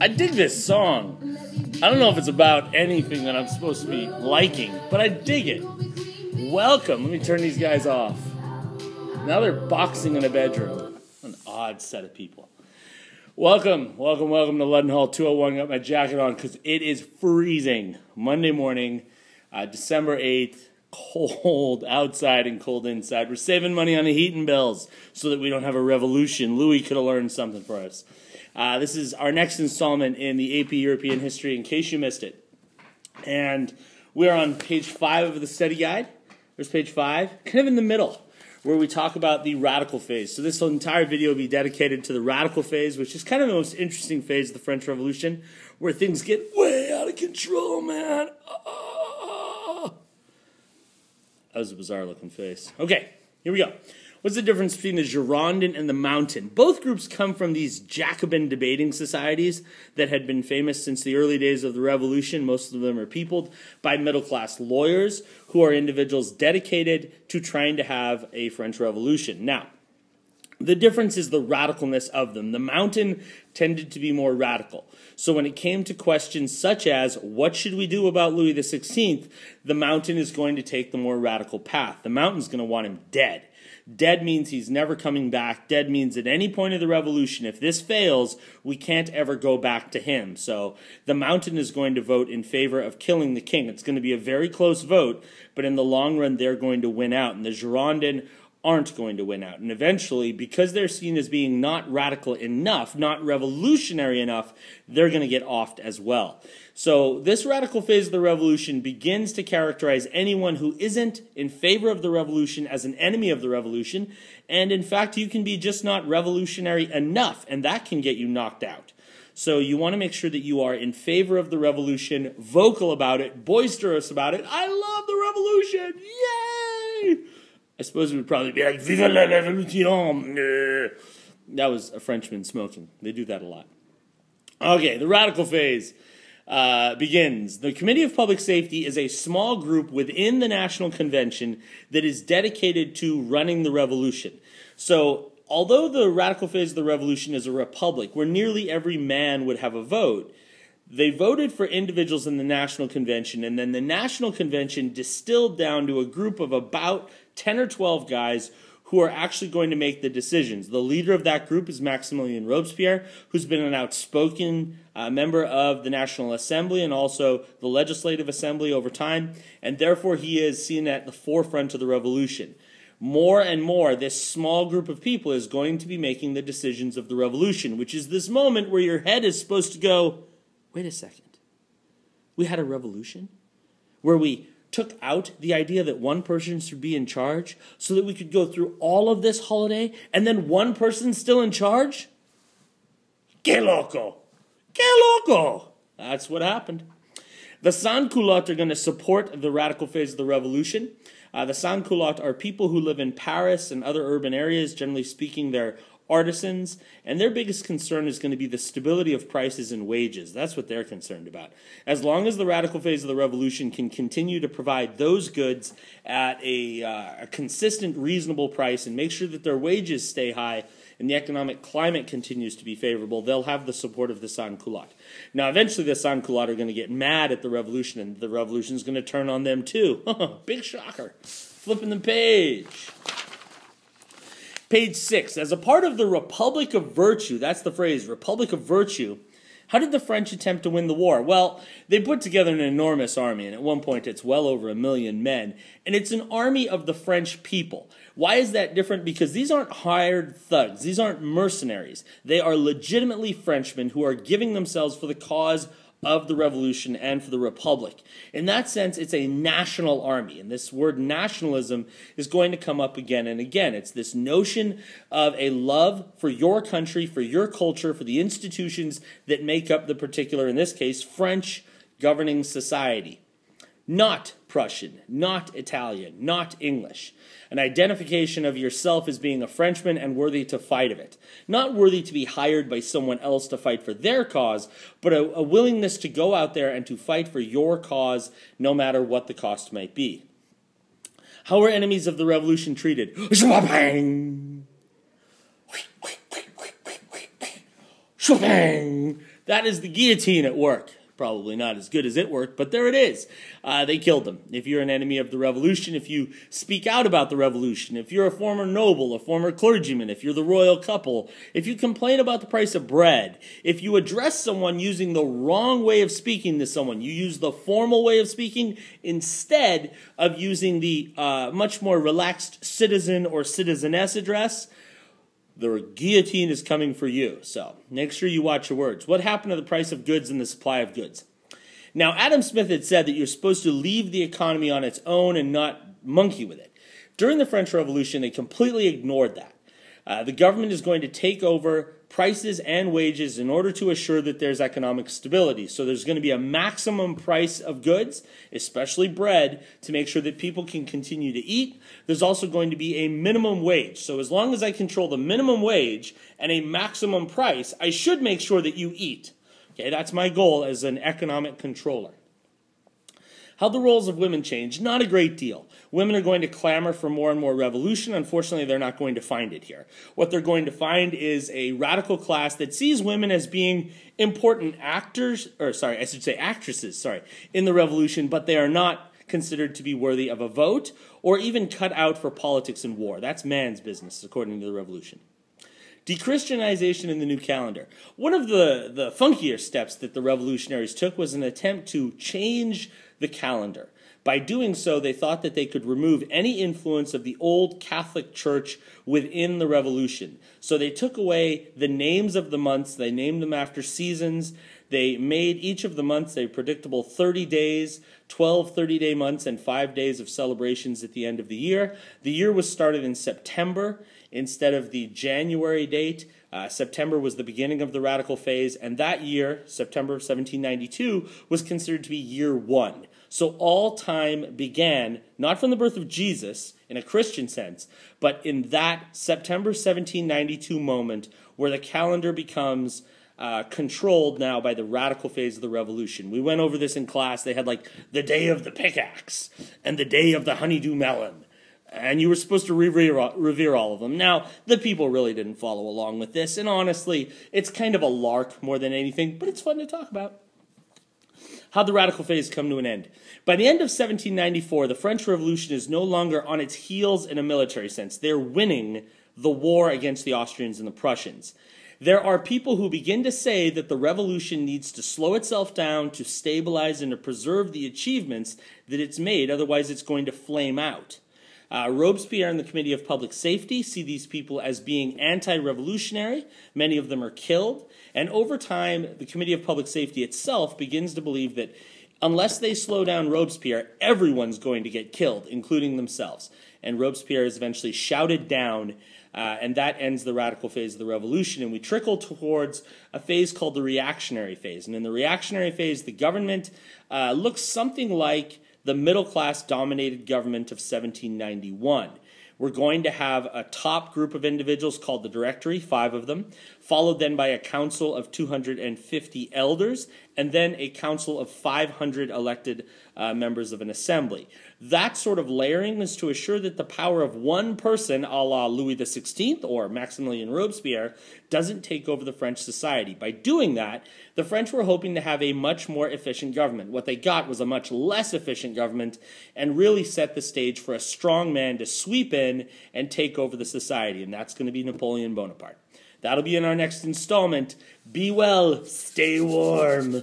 I dig this song. I don't know if it's about anything that I'm supposed to be liking, but I dig it. Welcome. Let me turn these guys off. Now they're boxing in a bedroom. An odd set of people. Welcome to Ludden Hall 201. Got my jacket on because it is freezing. Monday morning, December 8th. Cold outside and cold inside. We're saving money on the heating bills so that we don't have a revolution. Louis could have learned something for us. This is our next installment in the AP European History, in case you missed it. And we're on page 5 of the study guide. There's page 5, kind of in the middle, where we talk about the radical phase. So this entire video will be dedicated to the radical phase, which is kind of the most interesting phase of the French Revolution, where things get way out of control, man. That was a bizarre-looking face. Okay, here we go. What's the difference between the Girondin and the Mountain? Both groups come from these Jacobin debating societies that had been famous since the early days of the Revolution. Most of them are peopled by middle-class lawyers who are individuals dedicated to trying to have a French Revolution. Now, the difference is the radicalness of them. The Mountain tended to be more radical. So when it came to questions such as, what should we do about Louis XVI, the Mountain is going to take the more radical path. The Mountain's going to want him dead. Dead means he's never coming back. Dead means at any point of the revolution, if this fails, we can't ever go back to him. So the Mountain is going to vote in favor of killing the king. It's going to be a very close vote, but in the long run, they're going to win out. And the Girondin aren't going to win out. And eventually, because they're seen as being not radical enough, not revolutionary enough, they're going to get offed as well. So this radical phase of the revolution begins to characterize anyone who isn't in favor of the revolution as an enemy of the revolution. And in fact, you can be just not revolutionary enough, and that can get you knocked out. So you want to make sure that you are in favor of the revolution, vocal about it, boisterous about it. I love the revolution! Yay! I suppose it would probably be like, Vive la Révolution! That was a Frenchman smoking. They do that a lot. Okay, the radical phase begins. The Committee of Public Safety is a small group within the National Convention that is dedicated to running the revolution. So, although the radical phase of the revolution is a republic, where nearly every man would have a vote, they voted for individuals in the National Convention, and then the National Convention distilled down to a group of about 10 or 12 guys who are actually going to make the decisions. The leader of that group is Maximilien Robespierre, who's been an outspoken member of the National Assembly and also the Legislative Assembly over time, and therefore he is seen at the forefront of the revolution. More and more, this small group of people is going to be making the decisions of the revolution, which is this moment where your head is supposed to go, wait a second, we had a revolution where we took out the idea that one person should be in charge so that we could go through all of this holiday and then one person's still in charge? Que loco! Que loco! That's what happened. The sans-culottes are going to support the radical phase of the revolution. The sans-culottes are people who live in Paris and other urban areas. Generally speaking, they're artisans, and their biggest concern is going to be the stability of prices and wages. That's what they're concerned about. As long as the radical phase of the revolution can continue to provide those goods at a consistent, reasonable price and make sure that their wages stay high and the economic climate continues to be favorable, they'll have the support of the sans-culottes. Now, eventually the sans-culottes are going to get mad at the revolution, and the revolution is going to turn on them too. Big shocker. Flipping the page. Page 6. As a part of the Republic of Virtue, that's the phrase, Republic of Virtue, how did the French attempt to win the war? Well, they put together an enormous army, and at one point it's well over 1 million men, and it's an army of the French people. Why is that different? Because these aren't hired thugs. These aren't mercenaries. They are legitimately Frenchmen who are giving themselves for the cause of the revolution and for the republic. In that sense, it's a national army, and this word nationalism is going to come up again and again. It's this notion of a love for your country, for your culture, for the institutions that make up the particular, in this case, French governing society. Not Prussian, not Italian, not English. An identification of yourself as being a Frenchman and worthy to fight of it. Not worthy to be hired by someone else to fight for their cause, but a willingness to go out there and to fight for your cause no matter what the cost might be. How were enemies of the revolution treated? Shwapang! Shwapang! That is the guillotine at work. Probably not as good as it worked, but there it is. They killed them. If you're an enemy of the revolution, if you speak out about the revolution, if you're a former noble, a former clergyman, if you're the royal couple, if you complain about the price of bread, if you address someone using the wrong way of speaking to someone, you use the formal way of speaking instead of using the much more relaxed citizen or citizeness address, the guillotine is coming for you. So make sure you watch your words. What happened to the price of goods and the supply of goods? Now, Adam Smith had said that you're supposed to leave the economy on its own and not monkey with it. During the French Revolution, they completely ignored that. The government is going to take over prices and wages in order to assure that there's economic stability. So there's going to be a maximum price of goods, especially bread, to make sure that people can continue to eat. There's also going to be a minimum wage. So as long as I control the minimum wage and a maximum price, I should make sure that you eat. Okay, that's my goal as an economic controller. How the roles of women change? Not a great deal. Women are going to clamor for more and more revolution. Unfortunately, they're not going to find it here. What they're going to find is a radical class that sees women as being important actresses, in the revolution, but they are not considered to be worthy of a vote or even cut out for politics and war. That's man's business, according to the revolution. Dechristianization in the new calendar. One of the funkier steps that the revolutionaries took was an attempt to change the calendar. By doing so, they thought that they could remove any influence of the old Catholic Church within the revolution. So they took away the names of the months, they named them after seasons, they made each of the months a predictable 30 days, 12 30-day months, and 5 days of celebrations at the end of the year. The year was started in September instead of the January date. September was the beginning of the radical phase, and that year, September of 1792, was considered to be year one. So all time began, not from the birth of Jesus, in a Christian sense, but in that September 1792 moment where the calendar becomes controlled now by the radical phase of the revolution. We went over this in class. They had like the day of the pickaxe and the day of the honeydew melon. And you were supposed to revere all of them. Now, the people really didn't follow along with this. And honestly, it's kind of a lark more than anything, but it's fun to talk about. How'd the radical phase come to an end? By the end of 1794, the French Revolution is no longer on its heels in a military sense. They're winning the war against the Austrians and the Prussians. There are people who begin to say that the revolution needs to slow itself down to stabilize and to preserve the achievements that it's made, otherwise it's going to flame out. Robespierre and the Committee of Public Safety see these people as being anti-revolutionary. Many of them are killed. And over time, the Committee of Public Safety itself begins to believe that unless they slow down Robespierre, everyone's going to get killed, including themselves. And Robespierre is eventually shouted down, and that ends the radical phase of the revolution. And we trickle towards a phase called the Reactionary Phase. And in the Reactionary Phase, the government looks something like the middle-class dominated government of 1791. We're going to have a top group of individuals called the Directory, 5 of them, followed then by a council of 250 elders, and then a council of 500 elected members of an assembly. That sort of layering is to assure that the power of one person, a la Louis XVI or Maximilien Robespierre, doesn't take over the French society. By doing that, the French were hoping to have a much more efficient government. What they got was a much less efficient government and really set the stage for a strong man to sweep in and take over the society, and that's going to be Napoleon Bonaparte. That'll be in our next installment. Be well, stay warm.